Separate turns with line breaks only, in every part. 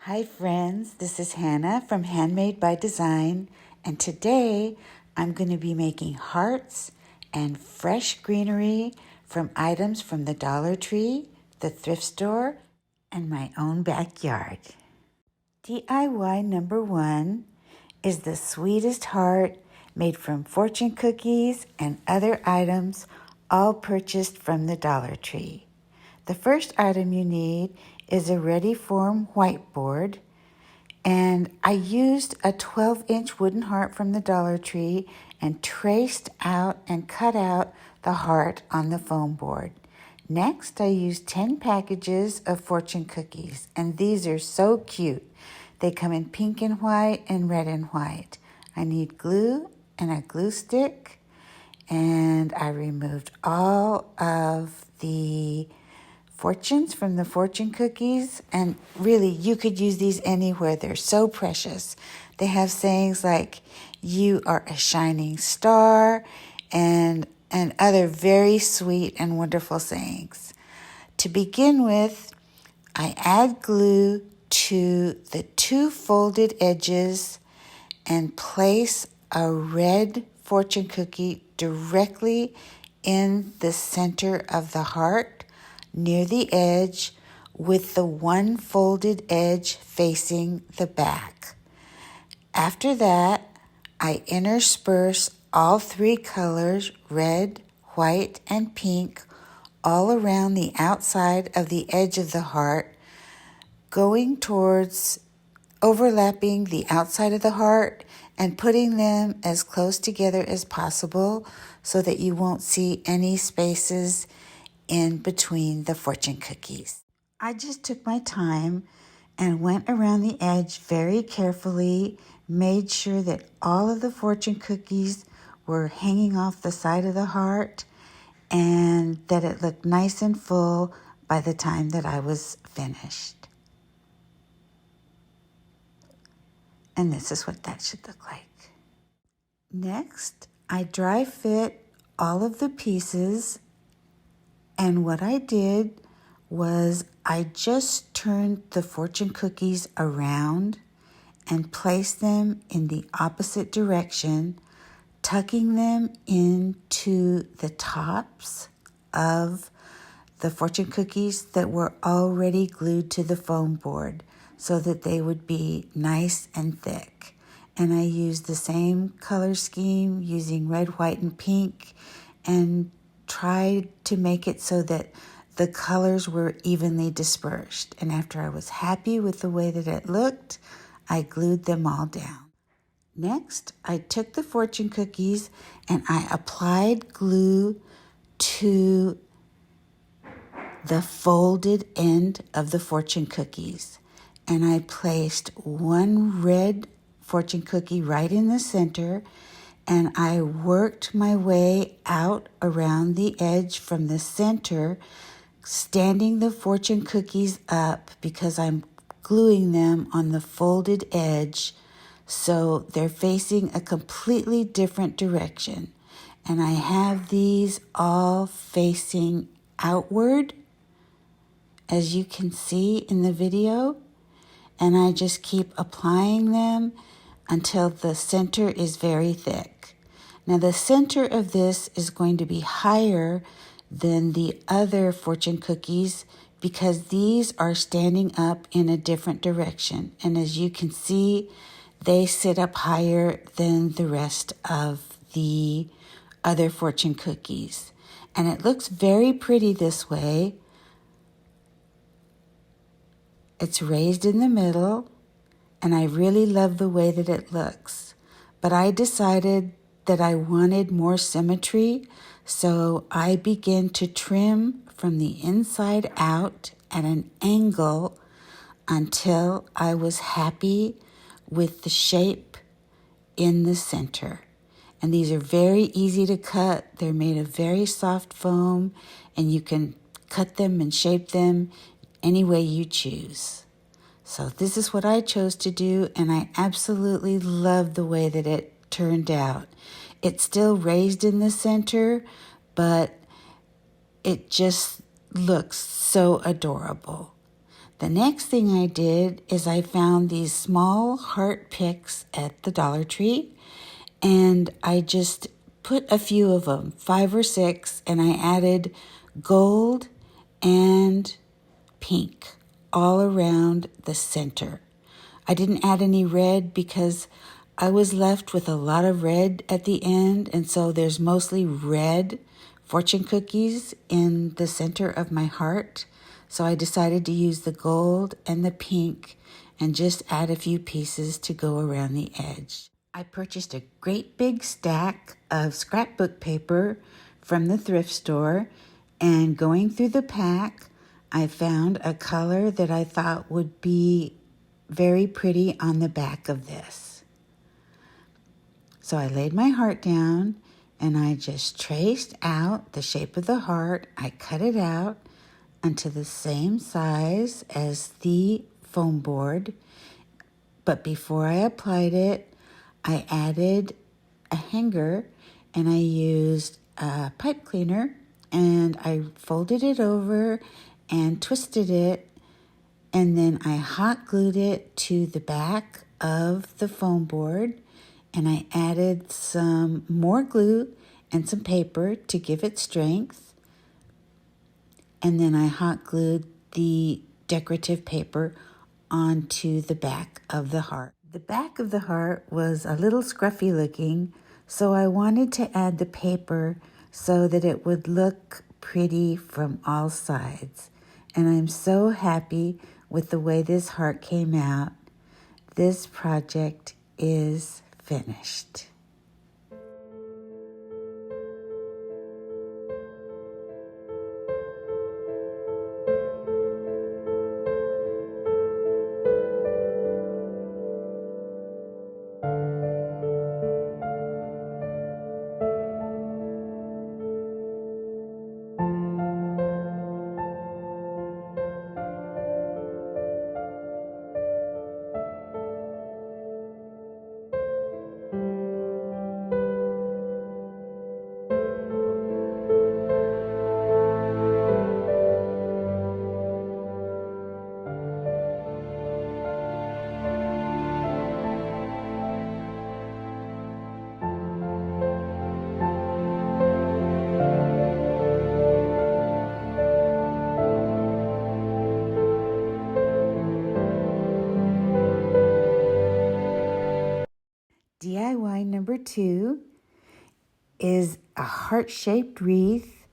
Hi friends, this is Hannah from Handmade by Design, and today I'm going to be making hearts and fresh greenery from items from the Dollar Tree, the thrift store, and my own backyard. DIY number 1 is the sweetest heart made from fortune cookies and other items, all purchased from the Dollar Tree. The first item you need is a ready-form whiteboard, and I used a 12-inch wooden heart from the Dollar Tree and traced out and cut out the heart on the foam board. Next, I used 10 packages of fortune cookies, and these are so cute. They come in pink and white and red and white. I need glue and a glue stick, and I removed all of the fortunes from the fortune cookies, and really you could use these anywhere. They're so precious. They have sayings like "you are a shining star" and other very sweet and wonderful sayings. To begin with, I add glue to the 2 folded edges and place a red fortune cookie directly in the center of the heart near the edge, with the 1 folded edge facing the back. After that, I intersperse all 3 colors, red, white, and pink, all around the outside of the edge of the heart, going towards overlapping the outside of the heart and putting them as close together as possible so that you won't see any spaces in between the fortune cookies. I just took my time and went around the edge very carefully, made sure that all of the fortune cookies were hanging off the side of the heart and that it looked nice and full by the time that I was finished. And this is what that should look like. Next, I dry fit all of the pieces, and what I did was I just turned the fortune cookies around and placed them in the opposite direction, tucking them into the tops of the fortune cookies that were already glued to the foam board so that they would be nice and thick. And I used the same color scheme using red, white, and pink, and tried to make it so that the colors were evenly dispersed. And after I was happy with the way that it looked, I glued them all down. Next, I took the fortune cookies and I applied glue to the folded end of the fortune cookies. And I placed 1 red fortune cookie right in the center, and I worked my way out around the edge from the center, standing the fortune cookies up because I'm gluing them on the folded edge so they're facing a completely different direction. And I have these all facing outward, as you can see in the video, and I just keep applying them until the center is very thick. Now the center of this is going to be higher than the other fortune cookies because these are standing up in a different direction. And as you can see, they sit up higher than the rest of the other fortune cookies. And it looks very pretty this way. It's raised in the middle, and I really love the way that it looks. But I decided that I wanted more symmetry, so I began to trim from the inside out at an angle until I was happy with the shape in the center. And these are very easy to cut. They're made of very soft foam, and you can cut them and shape them any way you choose. So this is what I chose to do, and I absolutely love the way that it turned out. It's still raised in the center, but it just looks so adorable. The next thing I did is I found these small heart picks at the Dollar Tree, and I just put a few of them, 5 or 6, and I added gold and pink all around the center. I didn't add any red because I was left with a lot of red at the end, and so there's mostly red fortune cookies in the center of my heart. So I decided to use the gold and the pink and just add a few pieces to go around the edge. I purchased a great big stack of scrapbook paper from the thrift store, and going through the pack, I found a color that I thought would be very pretty on the back of this. So I laid my heart down and I just traced out the shape of the heart. I cut it out unto the same size as the foam board. But before I applied it, I added a hanger and I used a pipe cleaner and I folded it over and twisted it, and then I hot glued it to the back of the foam board, and I added some more glue and some paper to give it strength, and then I hot glued the decorative paper onto the back of the heart. The back of the heart was a little scruffy looking, so I wanted to add the paper so that it would look pretty from all sides. And I'm so happy with the way this heart came out. This project is finished. DIY number 2 is a heart-shaped wreath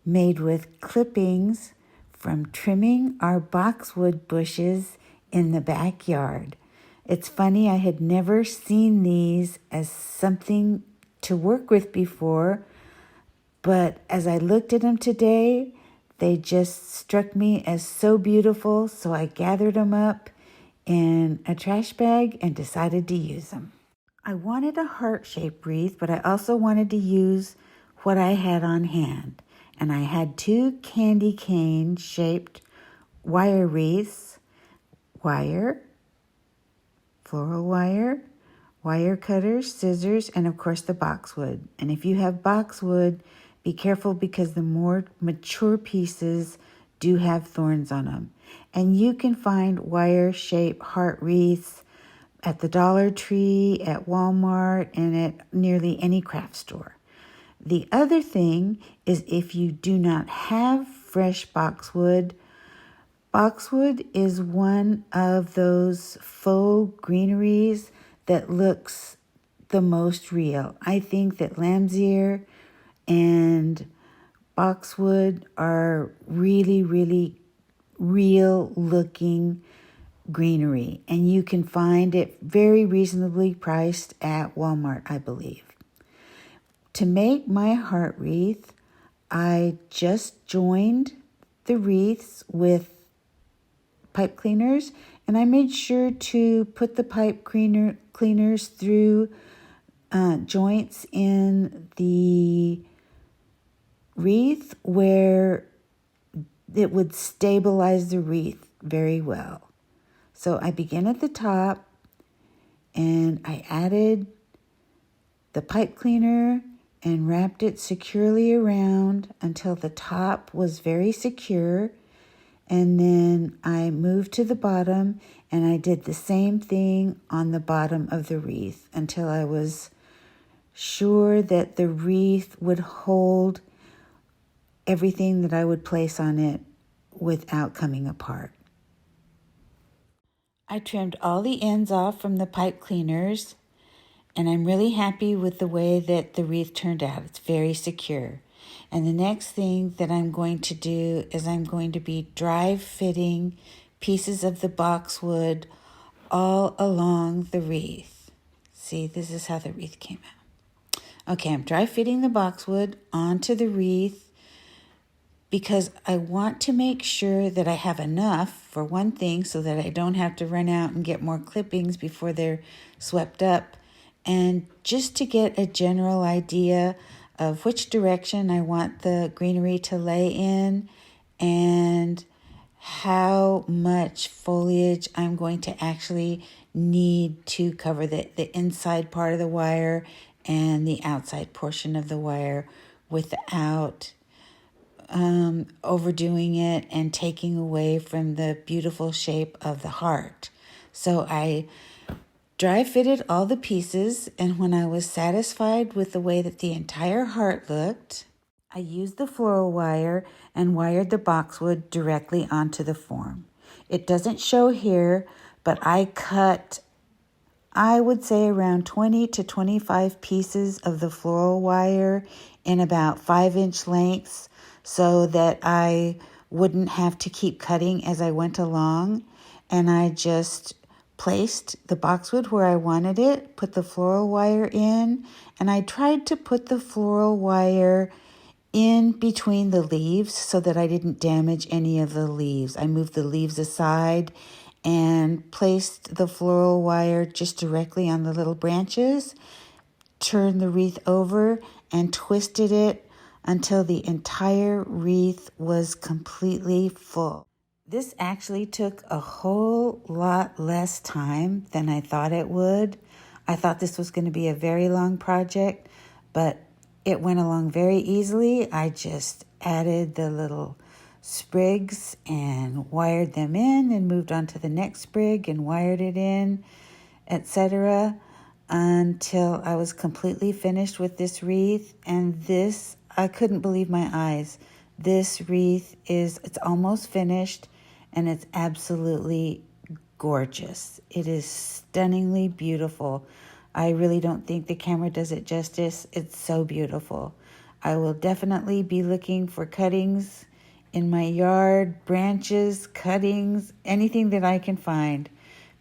made with clippings from trimming our boxwood bushes in the backyard. It's funny, I had never seen these as something to work with before, but as I looked at them today, they just struck me as so beautiful, so I gathered them up in a trash bag and decided to use them. I wanted a heart-shaped wreath, but I also wanted to use what I had on hand. And I had 2 candy cane-shaped wire wreaths, wire, floral wire, wire cutters, scissors, and of course the boxwood. And if you have boxwood, be careful because the more mature pieces do have thorns on them. And you can find wire-shaped heart wreaths at the Dollar Tree, at Walmart, and at nearly any craft store. The other thing is if you do not have fresh boxwood, boxwood is one of those faux greeneries that looks the most real. I think that lamb's ear and boxwood are really, really real looking greenery, and you can find it very reasonably priced at Walmart, I believe. To make my heart wreath, I just joined the wreaths with pipe cleaners, and I made sure to put the pipe cleaners through joints in the wreath where it would stabilize the wreath very well. So I began at the top and I added the pipe cleaner and wrapped it securely around until the top was very secure. And then I moved to the bottom and I did the same thing on the bottom of the wreath until I was sure that the wreath would hold everything that I would place on it without coming apart. I trimmed all the ends off from the pipe cleaners, and I'm really happy with the way that the wreath turned out. It's very secure. And the next thing that I'm going to do is I'm going to be dry fitting pieces of the boxwood all along the wreath. See, this is how the wreath came out. Okay, I'm dry fitting the boxwood onto the wreath because I want to make sure that I have enough, for one thing, so that I don't have to run out and get more clippings before they're swept up, and just to get a general idea of which direction I want the greenery to lay in and how much foliage I'm going to actually need to cover the inside part of the wire and the outside portion of the wire without overdoing it and taking away from the beautiful shape of the heart. So I dry fitted all the pieces, and when I was satisfied with the way that the entire heart looked, I used the floral wire and wired the boxwood directly onto the form. It doesn't show here, but I cut, I would say, around 20 to 25 pieces of the floral wire in about 5-inch lengths so that I wouldn't have to keep cutting as I went along. And I just placed the boxwood where I wanted it, put the floral wire in, and I tried to put the floral wire in between the leaves so that I didn't damage any of the leaves. I moved the leaves aside and placed the floral wire just directly on the little branches, turned the wreath over and twisted it until the entire wreath was completely full. This actually took a whole lot less time than I thought it would. I thought this was going to be a very long project, but it went along very easily. I just added the little sprigs and wired them in and moved on to the next sprig and wired it in, etc., until I was completely finished with this wreath. And this, I couldn't believe my eyes. This wreath it's almost finished, and it's absolutely gorgeous. It is stunningly beautiful. I really don't think the camera does it justice. It's so beautiful. I will definitely be looking for cuttings in my yard, branches, cuttings, anything that I can find,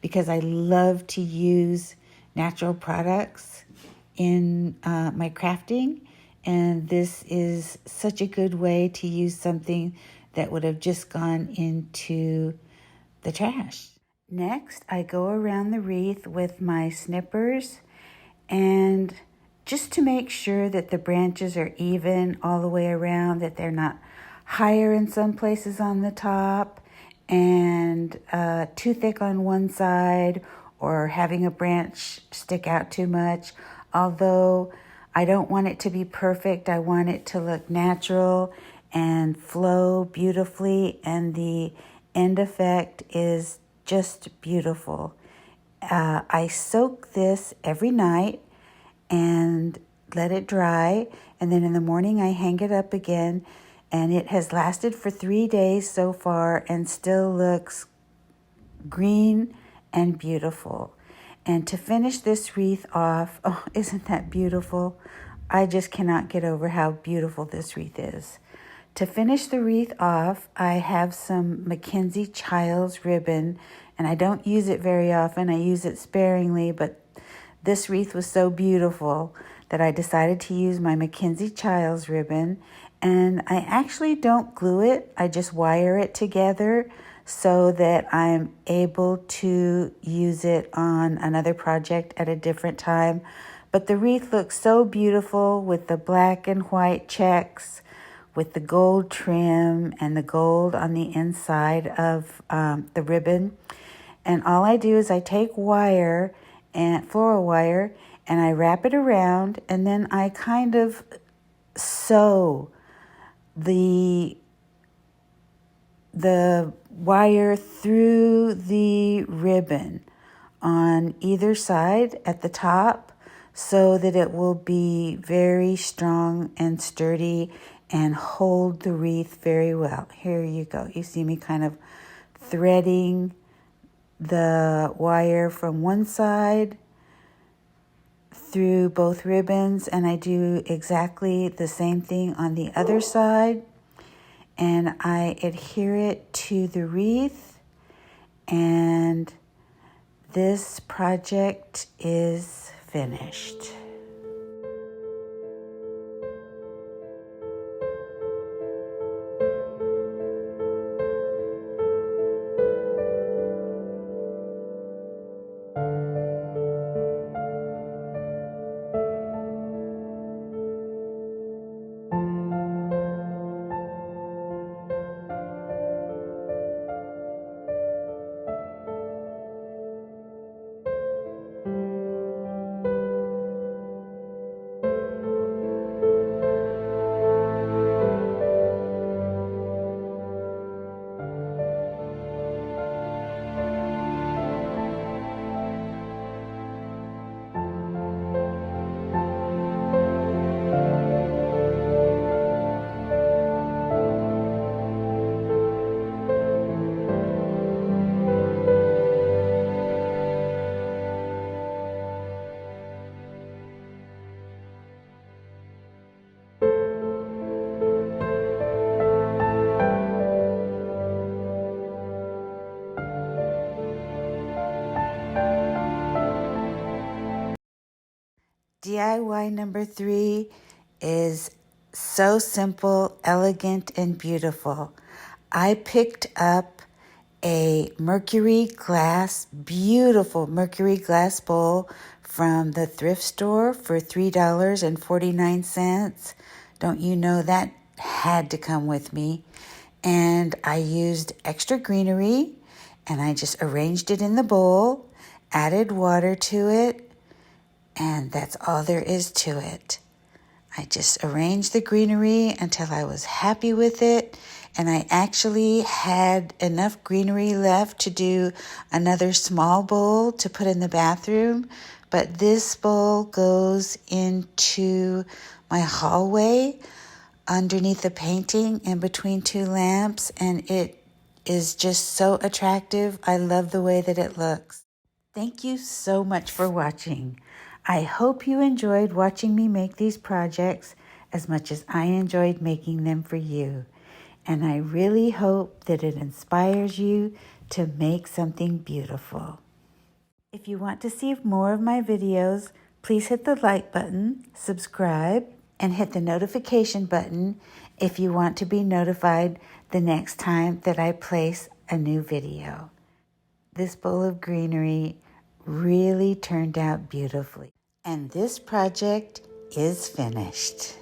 because I love to use natural products in my crafting, and this is such a good way to use something that would have just gone into the trash. Next, I go around the wreath with my snippers, and just to make sure that the branches are even all the way around, that they're not higher in some places on the top and too thick on one side, or having a branch stick out too much. Although I don't want it to be perfect, I want it to look natural and flow beautifully, and the end effect is just beautiful. I soak this every night and let it dry, and then in the morning I hang it up again, and it has lasted for 3 days so far and still looks green and beautiful. And to finish this wreath off, oh, isn't that beautiful? I just cannot get over how beautiful this wreath is. To finish the wreath off, I have some Mackenzie Childs ribbon, and I don't use it very often. I use it sparingly, but this wreath was so beautiful that I decided to use my Mackenzie Childs ribbon. And I actually don't glue it. I just wire it together so that I'm able to use it on another project at a different time. But the wreath looks so beautiful with the black and white checks, with the gold trim and the gold on the inside of the ribbon. And all I do is I take wire and floral wire and I wrap it around, and then I kind of sew the the wire through the ribbon on either side at the top so that it will be very strong and sturdy and hold the wreath very well. Here you go. You see me kind of threading the wire from one side through both ribbons, and I do exactly the same thing on the other side, and I adhere it to the wreath, and this project is finished. DIY number 3 is so simple, elegant, and beautiful. I picked up a beautiful mercury glass bowl from the thrift store for $3.49. Don't you know that had to come with me? And I used extra greenery, and I just arranged it in the bowl, added water to it, and that's all there is to it. I just arranged the greenery until I was happy with it, and I actually had enough greenery left to do another small bowl to put in the bathroom, but this bowl goes into my hallway underneath the painting and between two lamps, and it is just so attractive. I love the way that it looks. Thank you so much for watching. I hope you enjoyed watching me make these projects as much as I enjoyed making them for you. And I really hope that it inspires you to make something beautiful. If you want to see more of my videos, please hit the like button, subscribe, and hit the notification button if you want to be notified the next time that I place a new video. This bowl of greenery really turned out beautifully. And this project is finished.